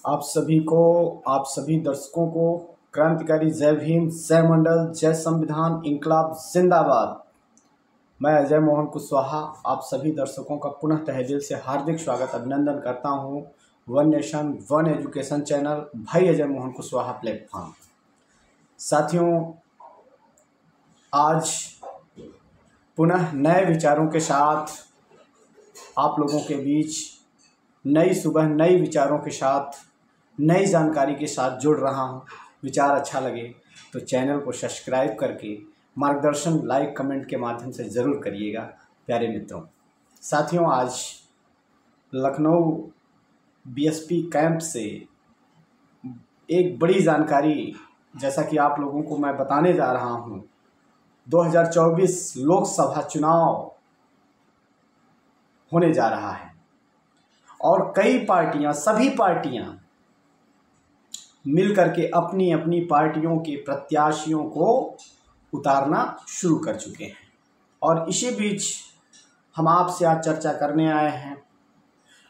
आप सभी को, आप सभी दर्शकों को क्रांतिकारी जय भीम, जय मंडल, जय संविधान, इंकलाब जिंदाबाद। मैं अजय मोहन कुशवाहा आप सभी दर्शकों का पुनः तहे दिल से हार्दिक स्वागत अभिनंदन करता हूं one nation one education channel भाई अजय मोहन कुशवाहा प्लेटफॉर्म। साथियों, आज पुनः नए विचारों के साथ आप लोगों के बीच नई सुबह नई विचारों के साथ नई जानकारी के साथ जुड़ रहा हूं। विचार अच्छा लगे तो चैनल को सब्सक्राइब करके मार्गदर्शन लाइक कमेंट के माध्यम से ज़रूर करिएगा प्यारे मित्रों। साथियों, आज लखनऊ बीएसपी कैंप से एक बड़ी जानकारी, जैसा कि आप लोगों को मैं बताने जा रहा हूं, 2024 लोकसभा चुनाव होने जा रहा है और कई पार्टियां, सभी पार्टियां मिलकर के अपनी अपनी पार्टियों के प्रत्याशियों को उतारना शुरू कर चुके हैं। और इसी बीच हम आपसे आज चर्चा करने आए हैं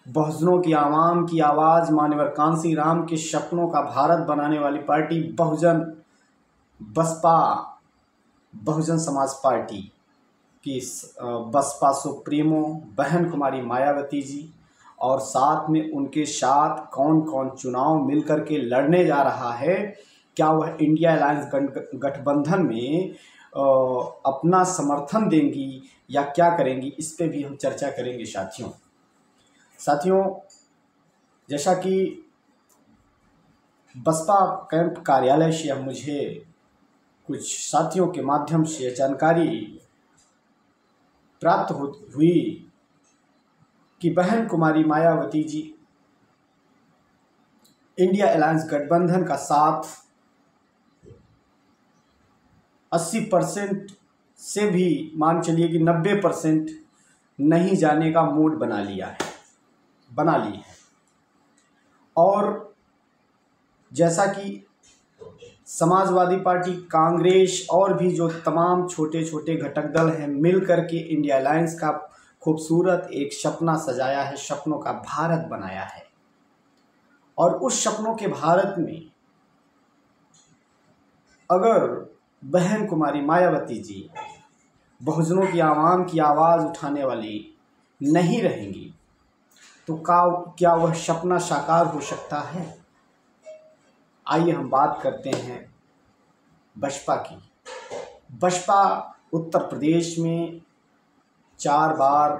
बहुजनों की आवाम की आवाज़, मान्यवर कांसी राम के सपनों का भारत बनाने वाली पार्टी बसपा, बहुजन समाज पार्टी की बसपा सुप्रीमो बहन कुमारी मायावती जी, और साथ में उनके साथ कौन कौन चुनाव मिलकर के लड़ने जा रहा है, क्या वह इंडिया अलायंस गठबंधन में अपना समर्थन देंगी या क्या करेंगी, इस पे भी हम चर्चा करेंगे। साथियों, जैसा कि बसपा कैंप कार्यालय से मुझे कुछ साथियों के माध्यम से जानकारी प्राप्त हुई कि बहन कुमारी मायावती जी इंडिया अलायंस गठबंधन का साथ 80% से भी मान चलिए कि 90% नहीं जाने का मूड बना ली है। और जैसा कि समाजवादी पार्टी, कांग्रेस और भी जो तमाम छोटे छोटे घटक दल हैं, मिल करके इंडिया अलायंस का खूबसूरत एक सपना सजाया है, सपनों का भारत बनाया है। और उस सपनों के भारत में अगर बहन कुमारी मायावती जी बहुजनों की आवाम की आवाज़ उठाने वाली नहीं रहेंगी तो क्या वह सपना साकार हो सकता है? आइए हम बात करते हैं बसपा की। बसपा उत्तर प्रदेश में 4 बार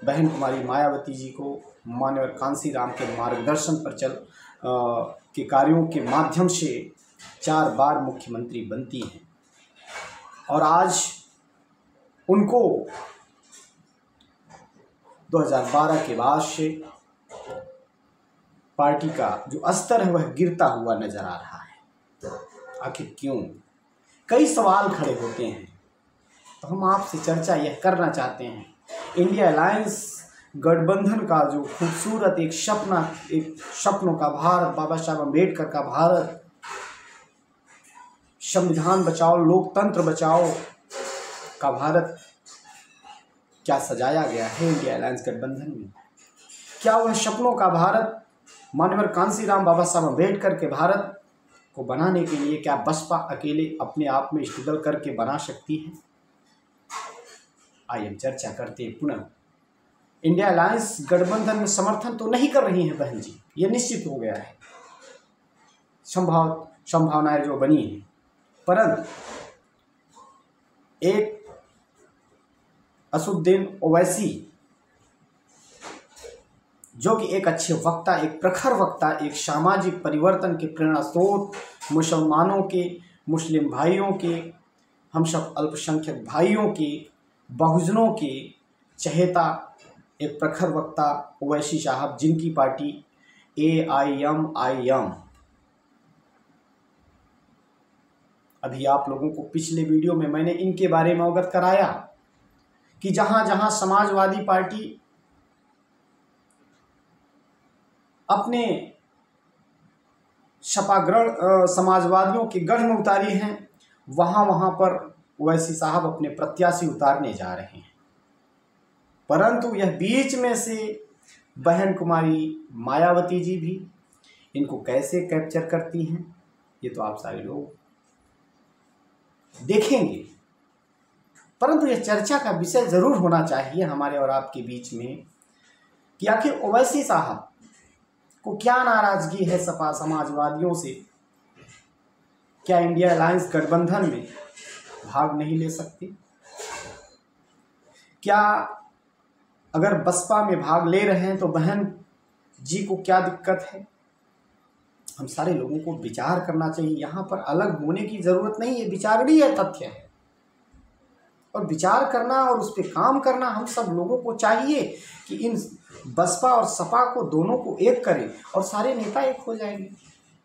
बहन कुमारी मायावती जी को मान्यवर कांसी राम के मार्गदर्शन पर के कार्यों के माध्यम से 4 बार मुख्यमंत्री बनती हैं। और आज उनको 2012 के बाद से पार्टी का जो स्तर है वह गिरता हुआ नजर आ रहा है। आखिर क्यों? कई सवाल खड़े होते हैं, तो हम आपसे चर्चा यह करना चाहते हैं। इंडिया अलायंस गठबंधन का जो खूबसूरत एक सपनों का भारत, बाबा साहब अम्बेडकर का भारत, संविधान बचाओ लोकतंत्र बचाओ का भारत क्या सजाया गया है इंडिया अलायंस गठबंधन में? क्या वह सपनों का भारत मानवर कांसी राम, बाबा साहब अम्बेडकर के भारत को बनाने के लिए क्या बसपा अकेले अपने आप में स्ट्रगल करके बना सकती है? आइए हम चर्चा करते हैं। पुनः इंडिया अलायंस गठबंधन में समर्थन तो नहीं कर रही हैं बहन जी, ये निश्चित हो गया है, संभावनाएं जो बनी हैं। परंतु एक असदुद्दीन ओवैसी, जो कि एक अच्छे वक्ता, एक प्रखर वक्ता, एक सामाजिक परिवर्तन के प्रेरणा स्रोत, मुसलमानों के, मुस्लिम भाइयों के, हम सब अल्पसंख्यक भाइयों के, बहुजनों के चहेता एक प्रखर वक्ता ओवैसी साहब, जिनकी पार्टी AIM, अभी आप लोगों को पिछले वीडियो में मैंने इनके बारे में अवगत कराया कि जहां जहां समाजवादी पार्टी अपने सपाग्रह समाजवादियों के गढ़ में उतारी हैं, वहां पर ओवैसी साहब अपने प्रत्याशी उतारने जा रहे हैं। परंतु यह बीच में से बहन कुमारी मायावती जी भी इनको कैसे कैप्चर करती हैं, ये तो आप सारे लोग देखेंगे। परंतु यह चर्चा का विषय जरूर होना चाहिए हमारे और आपके बीच में कि आखिर ओवैसी साहब को क्या नाराजगी है सपा समाजवादियों से। क्या इंडिया अलायंस गठबंधन में भाग नहीं ले सकते? क्या अगर बसपा में भाग ले रहे हैं तो बहन जी को क्या दिक्कत है? हम सारे लोगों को विचार करना चाहिए। यहाँ पर अलग होने की ज़रूरत नहीं है, विचारणीय तथ्य है और विचार करना और उस पर काम करना हम सब लोगों को चाहिए कि इन बसपा और सपा को दोनों को एक करें और सारे नेता एक हो जाएंगे।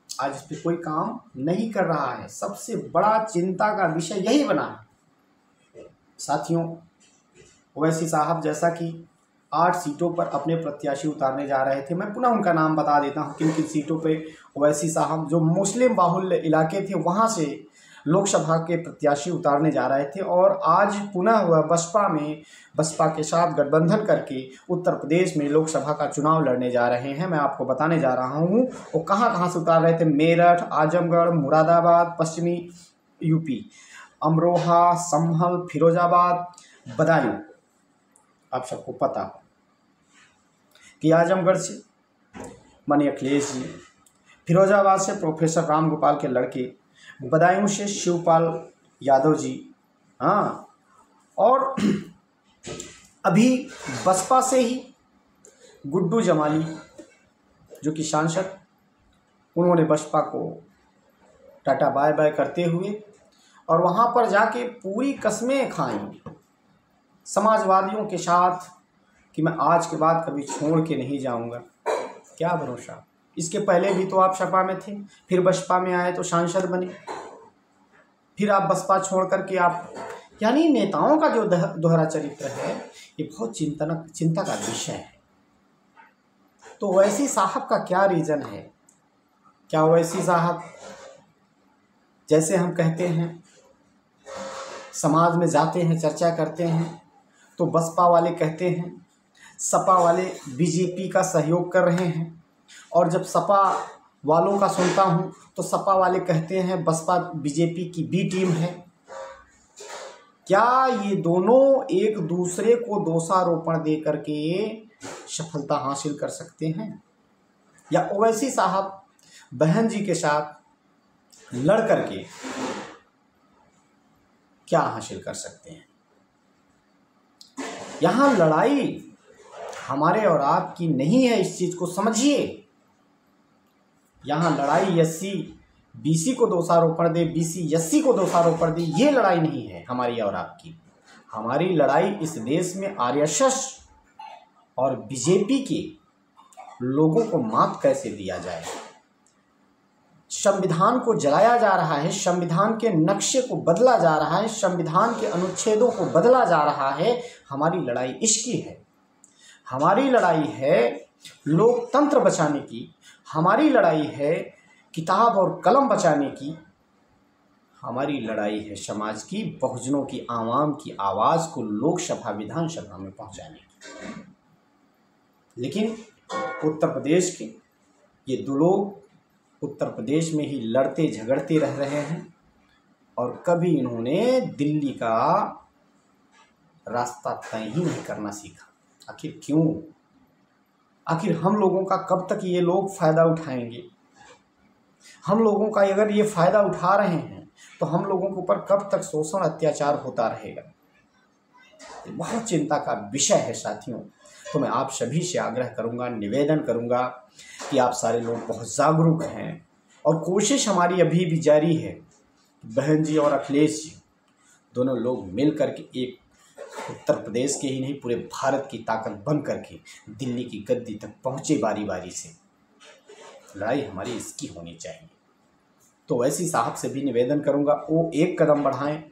आज इस पर कोई काम नहीं कर रहा है। सबसे बड़ा चिंता का विषय यही बना है। साथियों, ओवैसी साहब जैसा कि 8 सीटों पर अपने प्रत्याशी उतारने जा रहे थे, मैं पुनः उनका नाम बता देता हूं किन किन सीटों पे ओवैसी साहब जो मुस्लिम बाहुल्य इलाके थे वहां से लोकसभा के प्रत्याशी उतारने जा रहे थे और आज पुनः वह बसपा के साथ गठबंधन करके उत्तर प्रदेश में लोकसभा का चुनाव लड़ने जा रहे हैं। मैं आपको बताने जा रहा हूं वो कहां कहां से उतार रहे थे। मेरठ, आजमगढ़, मुरादाबाद, पश्चिमी यूपी, अमरोहा, संभल, फिरोजाबाद, बदायूं। आप सबको पता हो कि आजमगढ़ से माननीय अखिलेश जी, फिरोजाबाद से प्रोफेसर राम गोपाल के लड़के, बदायूं से शिवपाल यादव जी, हाँ, और अभी बसपा से ही गुड्डू जमाली जो कि सांसद, उन्होंने बसपा को टाटा बाय बाय करते हुए और वहाँ पर जाके पूरी कस्में खाई समाजवादियों के साथ कि मैं आज के बाद कभी छोड़ के नहीं जाऊँगा। क्या भरोसा। इसके पहले भी तो आप सपा में थे, फिर बसपा में आए तो सांसद बने, फिर आप बसपा छोड़ करके आप, यानी नेताओं का जो दोहरा चरित्र है ये बहुत चिंता का विषय है। तो ओवैसी साहब का क्या रीज़न है? क्या ओवैसी साहब जैसे हम कहते हैं समाज में जाते हैं चर्चा करते हैं तो बसपा वाले कहते हैं सपा वाले बीजेपी का सहयोग कर रहे हैं, और जब सपा वालों का सुनता हूं तो सपा वाले कहते हैं बसपा बीजेपी की बी टीम है। क्या ये दोनों एक दूसरे को दोषारोपण दे करके सफलता हासिल कर सकते हैं, या ओवैसी साहब बहन जी के साथ लड़ करके क्या हासिल कर सकते हैं? यहाँ लड़ाई हमारे और आपकी नहीं है, इस चीज़ को समझिए। यहाँ लड़ाई एससी बीसी को दोषारोपण दे, बीसी एससी को दोषारोपण दे, ये लड़ाई नहीं है हमारी और आपकी। हमारी लड़ाई इस देश में आरएसएस और बीजेपी के लोगों को मात कैसे दिया जाए। संविधान को जलाया जा रहा है, संविधान के नक्शे को बदला जा रहा है, संविधान के अनुच्छेदों को बदला जा रहा है। हमारी लड़ाई इसकी है। हमारी लड़ाई है लोकतंत्र बचाने की, हमारी लड़ाई है किताब और कलम बचाने की, हमारी लड़ाई है समाज की, बहुजनों की, आवाम की आवाज़ को लोकसभा विधानसभा में पहुंचाने की। लेकिन उत्तर प्रदेश के ये दो लोग उत्तर प्रदेश में ही लड़ते झगड़ते रह रहे हैं और कभी इन्होंने दिल्ली का रास्ता तय ही नहीं करना सीखा। आखिर क्यों? आखिर हम लोगों का कब तक ये लोग फ़ायदा उठाएंगे? हम लोगों का अगर ये फ़ायदा उठा रहे हैं तो हम लोगों के ऊपर कब तक शोषण अत्याचार होता रहेगा? बहुत चिंता का विषय है साथियों। तो मैं आप सभी से आग्रह करूंगा, निवेदन करूंगा कि आप सारे लोग बहुत जागरूक हैं और कोशिश हमारी अभी भी जारी है। बहन जी और अखिलेश जी दोनों लोग मिल करके एक उत्तर प्रदेश के ही नहीं पूरे भारत की ताकत बन करके दिल्ली की गद्दी तक पहुँचे बारी बारी से। लड़ाई हमारी इसकी होनी चाहिए। तो ओवैसी साहब से भी निवेदन करूंगा वो एक कदम बढ़ाएं।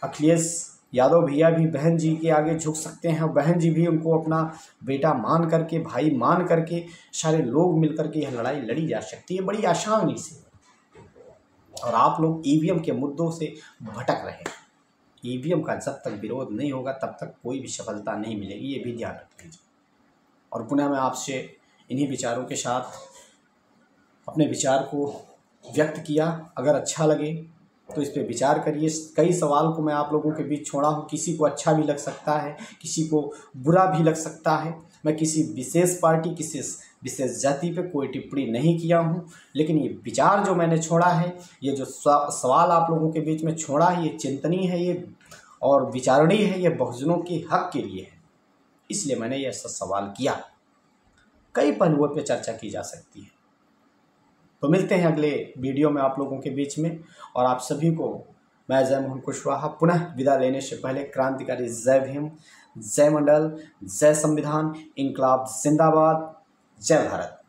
अखिलेश यादव भैया भी बहन जी के आगे झुक सकते हैं और बहन जी भी उनको अपना बेटा मान करके, भाई मान करके सारे लोग मिल करके यह लड़ाई लड़ी जा सकती है बड़ी आसानी से। और आप लोग ईवीएम के मुद्दों से भटक रहे हैं। ईवीएम का जब तक विरोध नहीं होगा तब तक कोई भी सफलता नहीं मिलेगी, ये भी ध्यान रख लीजिए। और पुनः मैं आपसे इन्हीं विचारों के साथ अपने विचार को व्यक्त किया। अगर अच्छा लगे तो इस पे विचार करिए। कई सवाल को मैं आप लोगों के बीच छोड़ा हूँ, किसी को अच्छा भी लग सकता है, किसी को बुरा भी लग सकता है। मैं किसी विशेष पार्टी, किसी विशेष जाति पे कोई टिप्पणी नहीं किया हूँ, लेकिन ये विचार जो मैंने छोड़ा है, ये जो सवाल आप लोगों के बीच में छोड़ा है, ये चिंतनीय है, ये और विचारणीय है, ये बहुजनों के हक के लिए है, इसलिए मैंने ये ऐसा सवाल किया। कई पहलुओं पे चर्चा की जा सकती है। तो मिलते हैं अगले वीडियो में आप लोगों के बीच में, और आप सभी को मैं जय मोहन कुशवाहा पुनः विदा लेने से पहले क्रांतिकारी जय भीम, जय मंडल, जय संविधान, इंकलाब जिंदाबाद, जय भारत।